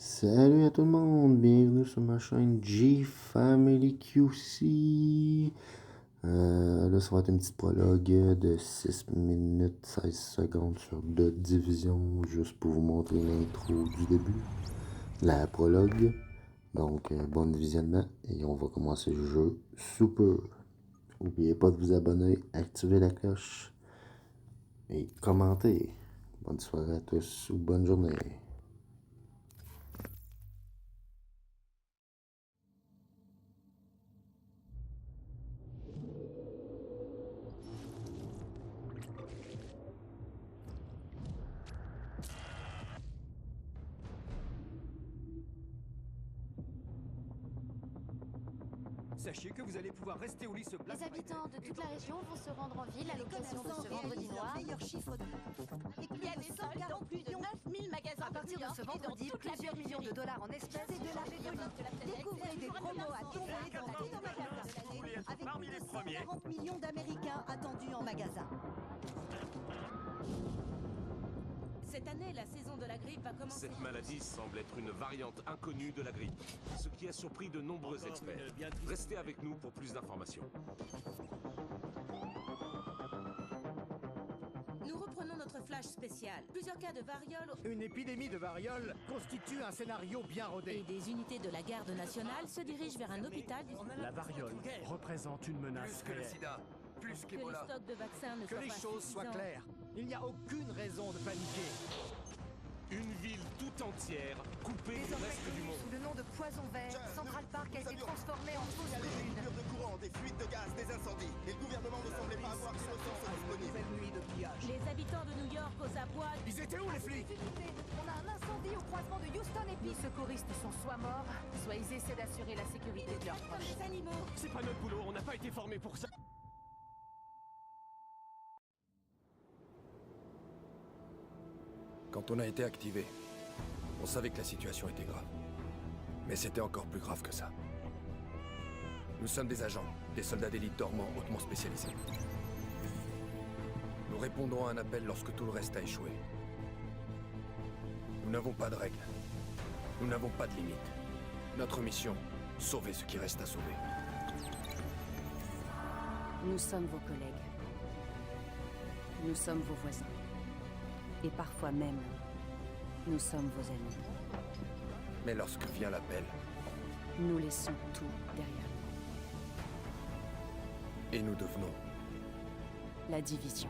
Salut à tout le monde, bienvenue sur ma chaîne G-Family QC. Là, ça va être une petite prologue de 6 minutes 16 secondes sur deux divisions, juste pour vous montrer l'intro du début, la prologue. Donc, bon visionnement et on va commencer le jeu super. N'oubliez pas de vous abonner, activer la cloche et commenter. Bonne soirée à tous ou bonne journée. Sachez que vous allez pouvoir rester au lit se Les habitants de toute la région vont se rendre en ville à l'occasion de ce vendredi noir. Meilleur chiffre Il y a des soldes dans plus de 9000 magasins. à partir de ce vendredi, plusieurs millions de dollars en espèces et de l'argent folie. Découvrez des promos à tomber dans tous nos magasins. Avec parmi plus les de premiers. 140 millions d'Américains attendus en magasin. Cette année, la saison de la grippe va commencer. Cette maladie semble être une variante inconnue de la grippe, ce qui a surpris de nombreux experts. Restez avec nous pour plus d'informations. Nous reprenons notre flash spécial. Plusieurs cas de variole Une épidémie de variole constitue un scénario bien et rodé. des unités de la garde nationale se dirigent vers un hôpital du La variole représente une menace Plus que le réelle. sida, plus que les qu'Ebola. stocks de vaccins ne Que soient les pas choses soient suffisants. claires. Il n'y a aucune raison de paniquer. Une ville tout entière coupée du reste du monde. Sous le nom de Poison Vert, Central Park a été transformé en fausse Des commune. coupures de courant, des fuites de gaz, des incendies. Et le gouvernement ne semblait pas avoir de ressources disponibles. Nouvelle nuit de pillage. Les habitants de New York aux abois. Ils étaient où les flics? On a un incendie au croisement de Houston et puis. Les secouristes sont soit morts, soit ils essaient d'assurer la sécurité de leurs Comme proches. des animaux. C'est pas notre boulot, on n'a pas été formés pour ça. Quand on a été activé, on savait que la situation était grave. Mais c'était encore plus grave que ça. Nous sommes des agents, des soldats d'élite dormants hautement spécialisés. Nous répondons à un appel lorsque tout le reste a échoué. Nous n'avons pas de règles. Nous n'avons pas de limites. Notre mission, sauver ce qui reste à sauver. Nous sommes vos collègues. Nous sommes vos voisins. Et parfois même, nous sommes vos amis. Mais lorsque vient l'appel, Nous laissons tout derrière et nous devenons nous. La division.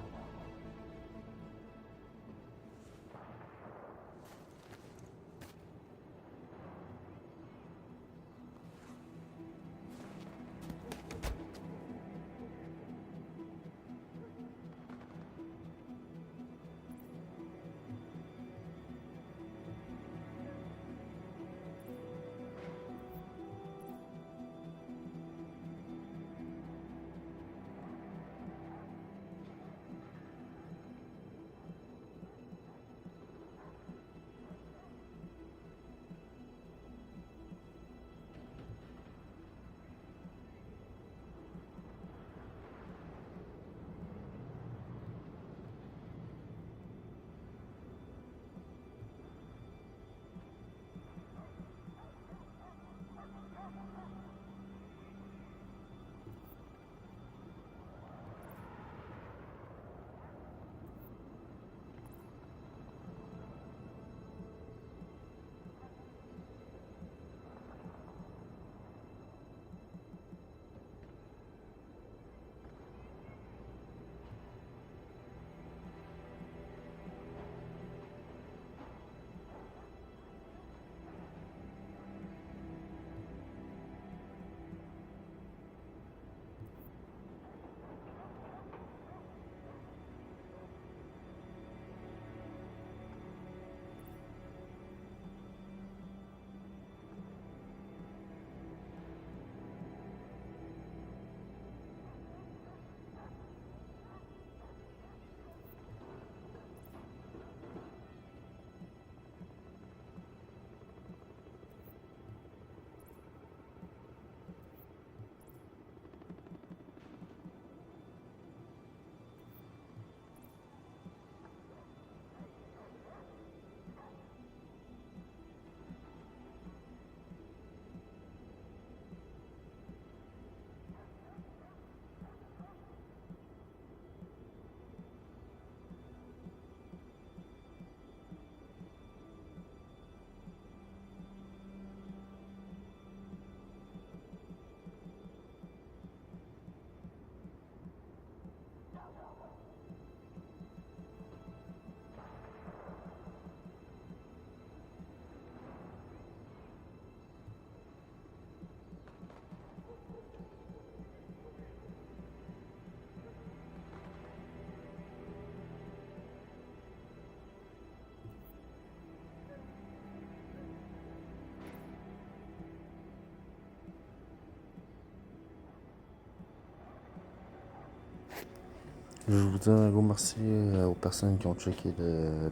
Je vous dis un gros merci aux personnes qui ont checké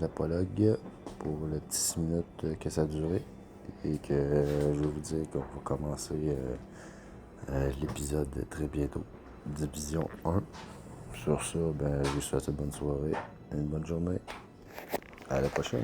la prologue pour les petits 6 minutes que ça a duré. Et que je vais vous dire qu'on va commencer l'épisode très bientôt. Division 1. Sur ça, je vous souhaite une bonne soirée, une bonne journée. À la prochaine.